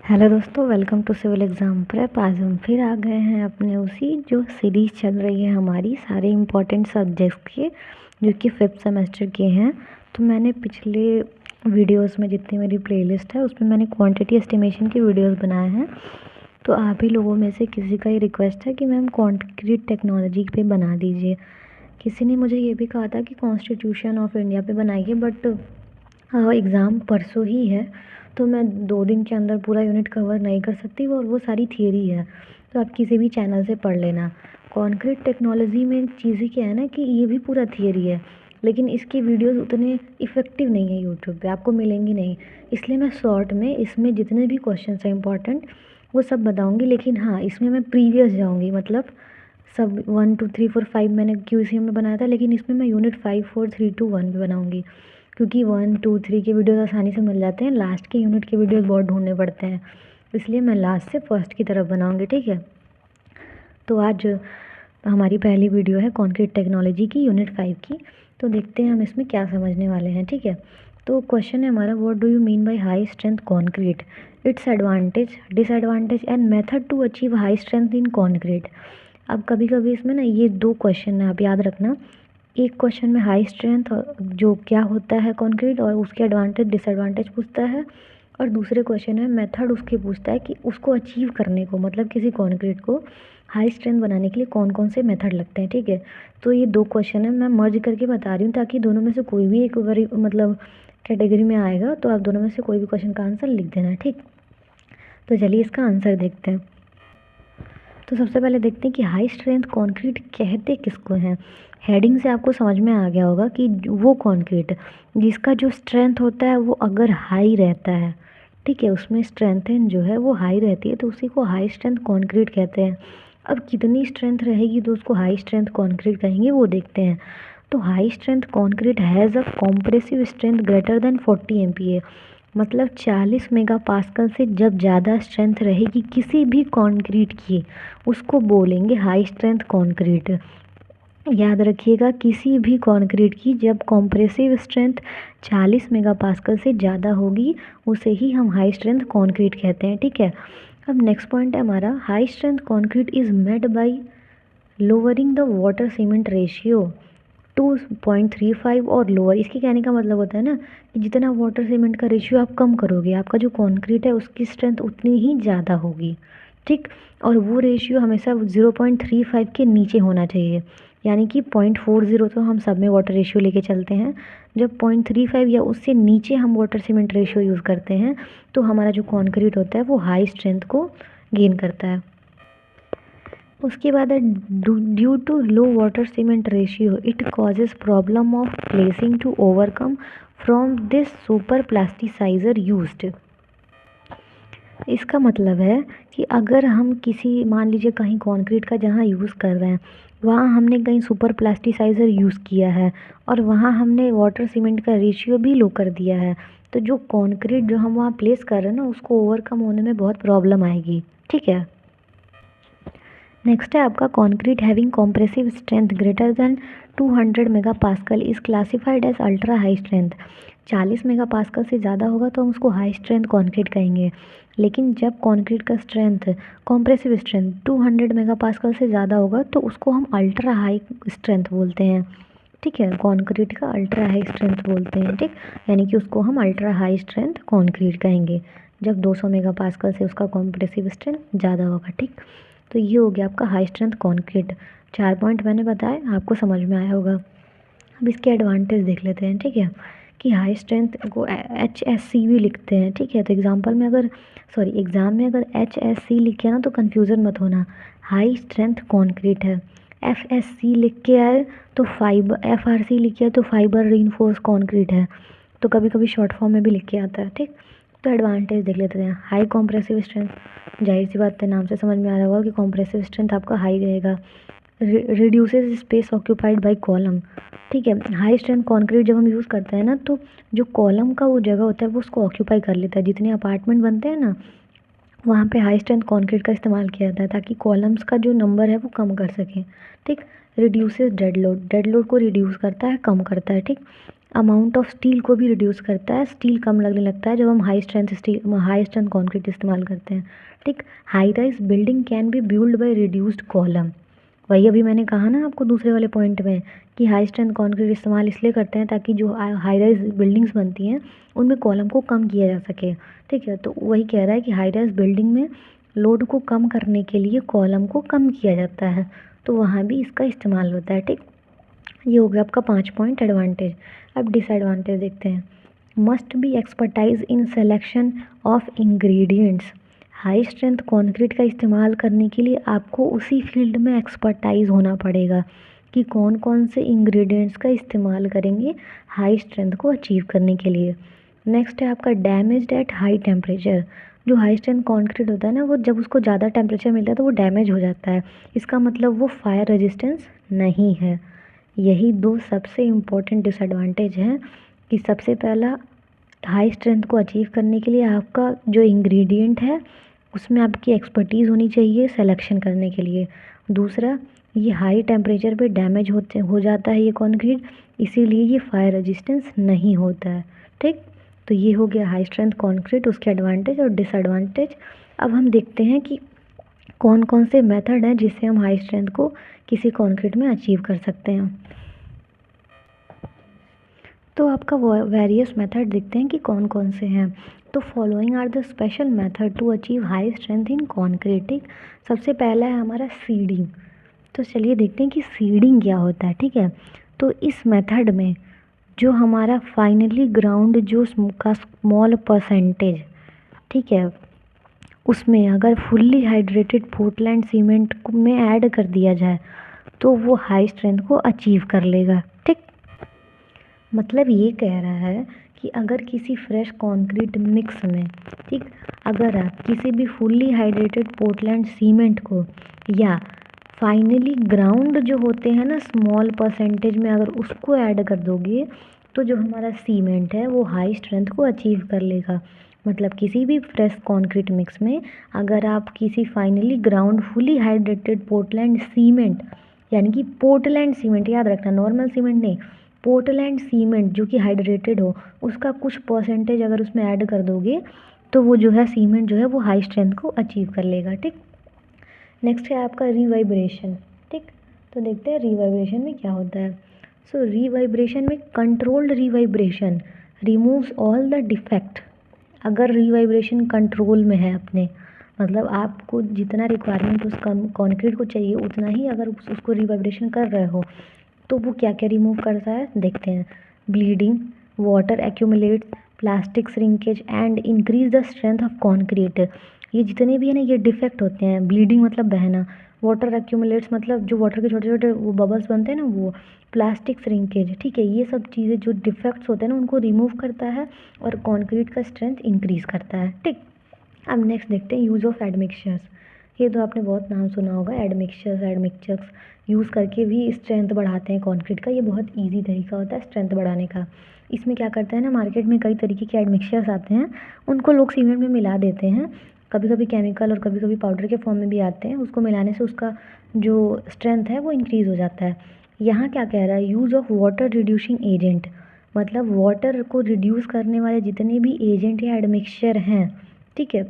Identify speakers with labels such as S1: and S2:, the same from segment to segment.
S1: Hello दोस्तों, welcome to civil exam prep. आज हम फिर आ गए हैं अपने उसी जो सीरीज़ चल रही है हमारी सारे इम्पोर्टेंट सब्जेक्ट्स के, जो कि फिफ्थ सेमेस्टर के हैं। तो मैंने पिछले वीडियोस में जितनी मेरी प्लेलिस्ट है उसमें मैंने क्वांटिटी एस्टिमेशन की वीडियोस बनाए हैं। तो आप ही लोगों में से किसी का ये रिक्वेस्ट है कि मैम कॉन्क्रीट टेक्नोलॉजी पे बना दीजिए। किसी ने मुझे ये भी कहा था कि कॉन्स्टिट्यूशन ऑफ इंडिया पे बनाइए, बट एग्ज़ाम परसों ही है तो मैं 2 दिन के अंदर पूरा यूनिट कवर नहीं कर सकती, और वो सारी थियरी है। तो आप किसी भी चैनल से पढ़ लेना। कॉन्क्रीट टेक्नोलॉजी में चीज़ें क्या है ना कि ये भी पूरा थियरी है, लेकिन इसकी वीडियोस उतने इफ़ेक्टिव नहीं है, यूट्यूब पे आपको मिलेंगी नहीं। इसलिए मैं शॉर्ट में इसमें जितने भी क्वेश्चन हैं इंपॉर्टेंट वो सब बताऊँगी। लेकिन हाँ, इसमें मैं प्रीवियस जाऊँगी, मतलब सब 1 2 3 4 5 मैंने क्यूसीएम में बनाया था, लेकिन इसमें मैं यूनिट 5 4 3 2 1 पे बनाऊँगी, क्योंकि 1 2 3 के वीडियोस आसानी से मिल जाते हैं। लास्ट के यूनिट के वीडियोस बहुत ढूंढने पड़ते हैं, इसलिए मैं लास्ट से फर्स्ट की तरफ बनाऊँगी, ठीक है। तो आज हमारी पहली वीडियो है कॉन्क्रीट टेक्नोलॉजी की, यूनिट 5 की। तो देखते हैं हम इसमें क्या समझने वाले हैं, ठीक है। तो क्वेश्चन है हमारा, what do you mean by high strength concrete, its advantage disadvantage and method to achieve high strength in concrete. अब कभी कभी इसमें ना ये 2 क्वेश्चन है, आप याद रखना। एक क्वेश्चन में हाई स्ट्रेंथ जो क्या होता है कॉन्क्रीट और उसके एडवांटेज डिसएडवांटेज पूछता है, और दूसरे क्वेश्चन में मेथड उसके पूछता है कि उसको अचीव करने को, मतलब किसी कॉन्क्रीट को हाई स्ट्रेंथ बनाने के लिए कौन कौन से मेथड लगते हैं, ठीक है। तो ये 2 क्वेश्चन है, मैं मर्ज करके बता रही हूँ ताकि दोनों में से कोई भी एक बारी मतलब कैटेगरी में आएगा, तो आप दोनों में से कोई भी क्वेश्चन का आंसर लिख देना, ठीक। तो चलिए इसका आंसर देखते हैं। तो सबसे पहले देखते हैं कि हाई स्ट्रेंथ कंक्रीट कहते किसको हैं। हेडिंग से आपको समझ में आ गया होगा कि वो कंक्रीट जिसका जो स्ट्रेंथ होता है वो अगर हाई रहता है, ठीक है, उसमें स्ट्रेंथन जो है वो हाई रहती है, तो उसी को हाई स्ट्रेंथ कंक्रीट कहते हैं। अब कितनी स्ट्रेंथ रहेगी तो उसको हाई स्ट्रेंथ कंक्रीट कहेंगे, वो देखते हैं। तो high strength concrete has a compressive strength greater then 40 MPa, मतलब 40 मेगापास्कल से जब ज़्यादा स्ट्रेंथ रहेगी किसी भी कंक्रीट की, उसको बोलेंगे हाई स्ट्रेंथ कंक्रीट। याद रखिएगा, किसी भी कंक्रीट की जब कॉम्प्रेसिव स्ट्रेंथ 40 मेगापास्कल से ज़्यादा होगी उसे ही हम हाई स्ट्रेंथ कंक्रीट कहते हैं, ठीक है। अब नेक्स्ट पॉइंट है हमारा, high strength concrete is made by lowering the water cement ratio 2.35 और लोअर। इसके कहने का मतलब होता है ना कि जितना वाटर सीमेंट का रेशियो आप कम करोगे, आपका जो कंक्रीट है उसकी स्ट्रेंथ उतनी ही ज़्यादा होगी, ठीक। और वो रेशियो हमेशा 0.35 के नीचे होना चाहिए, यानी कि 0.40 तो हम सब में वाटर रेशियो लेके चलते हैं। जब 0.35 या उससे नीचे हम वाटर सीमेंट रेशियो यूज़ करते हैं तो हमारा जो कंक्रीट होता है वो हाई स्ट्रेंथ को गेन करता है। उसके बाद है, due to low water cement ratio it causes problem of placing to overcome from this super plasticiser used. इसका मतलब है कि अगर हम किसी, मान लीजिए कहीं कंक्रीट का जहाँ यूज़ कर रहे हैं वहाँ हमने कहीं सुपर प्लास्टिसाइज़र यूज़ किया है और वहाँ हमने वाटर सीमेंट का रेशियो भी लो कर दिया है, तो जो कंक्रीट जो हम वहाँ प्लेस कर रहे हैं ना उसको ओवरकम होने में बहुत प्रॉब्लम आएगी, ठीक है। नेक्स्ट है आपका, concrete having compressive strength greater than 200 megapascal is classified as ultra high strength. 40 megapascal से ज़्यादा होगा तो हम उसको हाई स्ट्रेंथ कंक्रीट कहेंगे, लेकिन जब कंक्रीट का स्ट्रेंथ कॉम्प्रेसिव स्ट्रेंथ 200 मेगापास्कल से ज़्यादा होगा तो उसको हम अल्ट्रा हाई स्ट्रेंथ बोलते हैं, ठीक है। कंक्रीट का अल्ट्रा हाई स्ट्रेंथ बोलते हैं, ठीक। यानी कि उसको हम अल्ट्रा हाई स्ट्रेंथ कंक्रीट कहेंगे जब 200 मेगापास्कल से उसका कॉम्प्रेसिव स्ट्रेंथ ज़्यादा होगा, ठीक। तो ये हो गया आपका हाई स्ट्रेंथ कंक्रीट। 4 पॉइंट मैंने बताए, आपको समझ में आया होगा। अब इसके एडवांटेज देख लेते हैं, ठीक है, कि हाई स्ट्रेंथ को HSC भी लिखते हैं, ठीक है। तो एग्ज़ाम में अगर HSC लिखे ना तो कन्फ्यूज़न मत होना, हाई स्ट्रेंथ कंक्रीट है। FSC लिख के आए तो फाइबर, FRC लिखे आए तो फाइबर रीइंफोर्स कंक्रीट है, तो कभी कभी शॉर्ट फॉर्म में भी लिख के आता है, ठीक। तो एडवांटेज देख लेते हैं। हाई कॉम्प्रेसिव स्ट्रेंथ, जाहिर सी बात है, नाम से समझ में आ रहा होगा कि कॉम्प्रेसिव स्ट्रेंथ आपका हाई रहेगा। Reduces space occupied by column, ठीक है। हाई स्ट्रेंथ कंक्रीट जब हम यूज़ करते हैं ना तो जो कॉलम का वो जगह होता है वो उसको ऑक्यूपाई कर लेता है। जितने अपार्टमेंट बनते हैं ना वहाँ पे हाई स्ट्रेंथ कंक्रीट का इस्तेमाल किया जाता है ताकि कॉलम्स का जो नंबर है वो कम कर सकें, ठीक। Reduces dead load, dead load को रिड्यूस करता है, कम करता है, ठीक। अमाउंट ऑफ स्टील को भी रिड्यूस करता है, स्टील कम लगने लगता है जब हम हाई स्ट्रेंथ कंक्रीट इस्तेमाल करते हैं। ठीक, high rise building can be build by reduced column. वही अभी मैंने कहा ना आपको दूसरे वाले पॉइंट में कि हाई स्ट्रेंथ कंक्रीट इस्तेमाल इसलिए करते हैं ताकि जो हाई राइज बिल्डिंग्स बनती हैं उनमें कॉलम को कम किया जा सके। ठीक है, तो वही कह रहा है कि हाई राइज बिल्डिंग में लोड को कम करने के लिए कॉलम को कम किया जाता है, तो वहाँ भी इसका इस्तेमाल होता है। ठीक, ये हो गया आपका 5 पॉइंट एडवांटेज। अब डिसएडवांटेज देखते हैं। Must be expertise in selection of ingredients. High strength concrete का इस्तेमाल करने के लिए आपको उसी फील्ड में एक्सपर्टाइज होना पड़ेगा कि कौन कौन से इंग्रेडिएंट्स का इस्तेमाल करेंगे हाई स्ट्रेंथ को अचीव करने के लिए। नेक्स्ट है आपका डैमेज्ड एट हाई टेम्परेचर। जो हाई स्ट्रेंथ कंक्रीट होता है ना, वो जब उसको ज़्यादा टेम्परेचर मिलता है तो वो डैमेज हो जाता है। इसका मतलब वो फायर रेजिस्टेंस नहीं है। यही दो सबसे इम्पोर्टेंट डिसएडवांटेज हैं कि सबसे पहला, हाई स्ट्रेंथ को अचीव करने के लिए आपका जो इंग्रेडिएंट है उसमें आपकी एक्सपर्टीज़ होनी चाहिए सिलेक्शन करने के लिए। दूसरा, ये हाई टेम्परेचर पे डैमेज हो जाता है ये कंक्रीट, इसीलिए ये फायर रेजिस्टेंस नहीं होता है। ठीक, तो ये हो गया हाई स्ट्रेंथ कंक्रीट, उसके एडवांटेज और डिसएडवांटेज। अब हम देखते हैं कि कौन कौन से मेथड हैं जिससे हम हाई स्ट्रेंथ को किसी कंक्रीट में अचीव कर सकते हैं। तो आपका वेरियस मेथड देखते हैं कि कौन कौन से हैं। तो following are the special method to achieve high strength in concrete. सबसे पहला है हमारा सीडिंग। तो चलिए देखते हैं कि सीडिंग क्या होता है। ठीक है, तो इस मेथड में जो हमारा फाइनली ग्राउंड जो का स्मॉल परसेंटेज, ठीक है, उसमें अगर फुल्ली हाइड्रेटेड पोर्टलैंड सीमेंट में ऐड कर दिया जाए तो वो हाई स्ट्रेंथ को अचीव कर लेगा। ठीक, मतलब ये कह रहा है कि अगर किसी फ्रेश कंक्रीट मिक्स में, ठीक, अगर आप किसी भी फुल्ली हाइड्रेटेड पोर्टलैंड सीमेंट को या फाइनली ग्राउंड जो होते हैं ना स्मॉल परसेंटेज में, अगर उसको ऐड कर दोगे तो जो हमारा सीमेंट है वो हाई स्ट्रेंथ को अचीव कर लेगा। मतलब किसी भी फ्रेश कंक्रीट मिक्स में अगर आप किसी finally ground fully hydrated Portland cement, यानी कि पोर्टलैंड सीमेंट याद रखना, नॉर्मल सीमेंट नहीं, पोर्टलैंड सीमेंट जो कि हाइड्रेटेड हो, उसका कुछ परसेंटेज अगर उसमें ऐड कर दोगे तो वो जो है सीमेंट जो है वो हाई स्ट्रेंथ को अचीव कर लेगा। ठीक, नेक्स्ट है आपका रिवाइब्रेशन। ठीक, तो देखते हैं रिवाइब्रेशन में क्या होता है। सो रिवाइब्रेशन में controlled revibration removes all the defect. अगर रिवाइब्रेशन कंट्रोल में है अपने, मतलब आपको जितना रिक्वायरमेंट उस कंक्रीट को चाहिए उतना ही अगर उसको रिवाइब्रेशन कर रहे हो तो वो क्या क्या रिमूव करता है देखते हैं। Bleeding, water accumulates, plastic shrinkage and increase the strength of concrete. ये जितने भी है ना ये डिफेक्ट होते हैं। ब्लीडिंग मतलब बहना, वाटर एक्यूमुलेट्स मतलब जो वाटर के छोटे छोटे वो बबल्स बनते हैं ना वो, प्लास्टिक श्रिंकेज, ठीक है, ये सब चीज़ें जो डिफेक्ट्स होते हैं ना उनको रिमूव करता है और कंक्रीट का स्ट्रेंथ इंक्रीज करता है। ठीक, अब नेक्स्ट देखते हैं यूज़ ऑफ एडमिक्सचर्स। ये तो आपने बहुत नाम सुना होगा, एडमिक्सचर्स यूज़ करके भी स्ट्रेंथ बढ़ाते हैं कंक्रीट का। ये बहुत इजी तरीका होता है स्ट्रेंथ बढ़ाने का। इसमें क्या करते हैं ना, मार्केट में कई तरीके के एडमिक्सचर्स आते हैं, उनको लोग सीमेंट में मिला देते हैं, कभी कभी केमिकल और कभी कभी पाउडर के फॉर्म में भी आते हैं। उसको मिलाने से उसका जो स्ट्रेंथ है वो इंक्रीज़ हो जाता है। यहाँ क्या कह रहा है, use of water reducing agent, मतलब वाटर को रिड्यूस करने वाले जितने भी एजेंट या एडमिक्सचर हैं, ठीक है,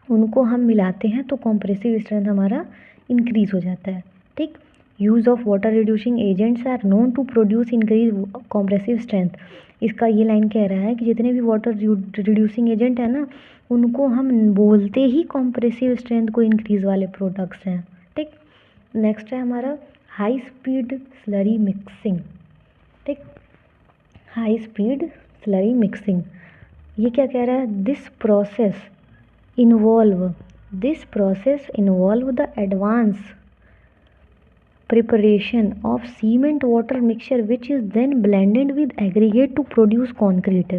S1: उनको हम मिलाते हैं तो कॉम्प्रेसिव स्ट्रेंथ हमारा इंक्रीज़ हो जाता है। ठीक, use of water reducing agents are known to produce increase compressive strength. इसका ये लाइन कह रहा है कि जितने भी वाटर रिड्यूसिंग एजेंट है ना उनको हम बोलते ही कॉम्प्रेसिव स्ट्रेंथ को इंक्रीज़ वाले प्रोडक्ट्स हैं। ठीक, नेक्स्ट है हमारा हाई स्पीड स्लरी मिक्सिंग। ठीक, हाई स्पीड स्लरी मिक्सिंग, ये क्या कह रहा है, involve this process involve the advanced preparation of cement water mixture which is then blended with aggregate to produce concrete।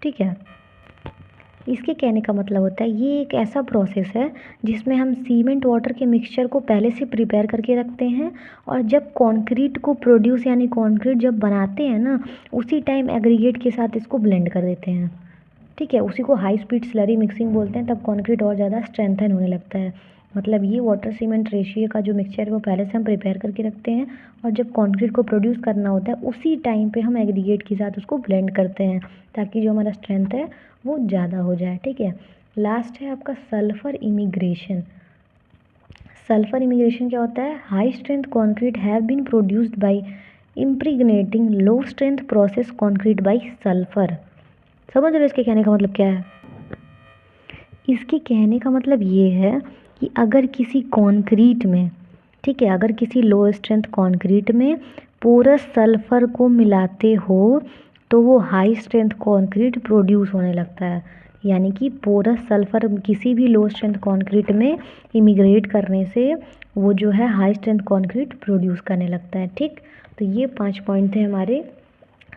S1: ठीक है, इसके कहने का मतलब होता है ये एक ऐसा प्रोसेस है जिसमें हम सीमेंट वाटर के मिक्सचर को पहले से प्रिपेयर करके रखते हैं और जब कंक्रीट को प्रोड्यूस यानी कंक्रीट जब बनाते हैं ना उसी टाइम एग्रीगेट के साथ इसको ब्लेंड कर देते हैं। ठीक है, उसी को हाई स्पीड स्लरी मिक्सिंग बोलते हैं, तब कंक्रीट और ज़्यादा स्ट्रेंथन होने लगता है। मतलब ये वाटर सीमेंट रेशियो का जो मिक्सचर है वो पहले से हम प्रिपेयर करके रखते हैं और जब कंक्रीट को प्रोड्यूस करना होता है उसी टाइम पे हम एग्रीगेट के साथ उसको ब्लेंड करते हैं ताकि जो हमारा स्ट्रेंथ है वो ज़्यादा हो जाए। ठीक है, लास्ट है आपका सल्फर इमिग्रेशन। सल्फर इमिग्रेशन क्या होता है? High strength concrete have been produced by impregnating low strength process concrete by sulphur. समझ रहे हो इसके कहने का मतलब क्या है? इसके कहने का मतलब ये है कि अगर किसी कंक्रीट में, ठीक है, अगर किसी लो स्ट्रेंथ कंक्रीट में पोरस सल्फर को मिलाते हो तो वो हाई स्ट्रेंथ कंक्रीट प्रोड्यूस होने लगता है। यानी कि पोरस सल्फर किसी भी लो स्ट्रेंथ कंक्रीट में इमिग्रेट करने से वो जो है हाई स्ट्रेंथ कंक्रीट प्रोड्यूस करने लगता है। ठीक, तो ये 5 पॉइंट थे हमारे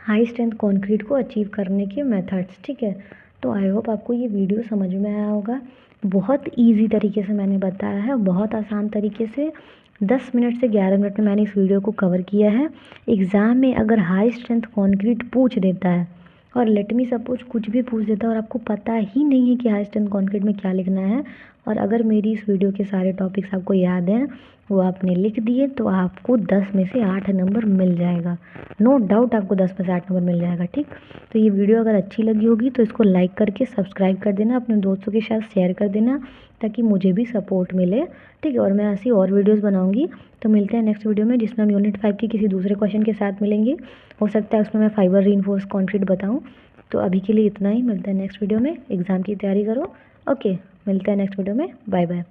S1: हाई स्ट्रेंथ कंक्रीट को अचीव करने के मेथड्स। ठीक है, तो आई होप आपको ये वीडियो समझ में आया होगा। बहुत इजी तरीके से मैंने बताया है, बहुत आसान तरीके से 10 मिनट से 11 मिनट में मैंने इस वीडियो को कवर किया है। एग्ज़ाम में अगर हाई स्ट्रेंथ कंक्रीट पूछ देता है और लेट मी सपोज कुछ भी पूछ देता है और आपको पता ही नहीं है कि हाई स्ट्रेंथ कंक्रीट में क्या लिखना है, और अगर मेरी इस वीडियो के सारे टॉपिक्स आपको याद हैं, वो आपने लिख दिए, तो आपको 10 में से 8 नंबर मिल जाएगा। नो डाउट आपको 10 में से 8 नंबर मिल जाएगा। ठीक, तो ये वीडियो अगर अच्छी लगी होगी तो इसको लाइक करके सब्सक्राइब कर देना, अपने दोस्तों के साथ शेयर कर देना ताकि मुझे भी सपोर्ट मिले। ठीक है, और मैं ऐसी और वीडियोस बनाऊंगी। तो मिलते हैं नेक्स्ट वीडियो में जिसमें हम यूनिट 5 की किसी दूसरे क्वेश्चन के साथ मिलेंगे। हो सकता है उसमें मैं फाइबर रीइंफोर्स कंक्रीट बताऊं। तो अभी के लिए इतना ही, मिलते हैं नेक्स्ट वीडियो में। एग्ज़ाम की तैयारी करो। ओके, मिलते हैं नेक्स्ट वीडियो में। Bye bye.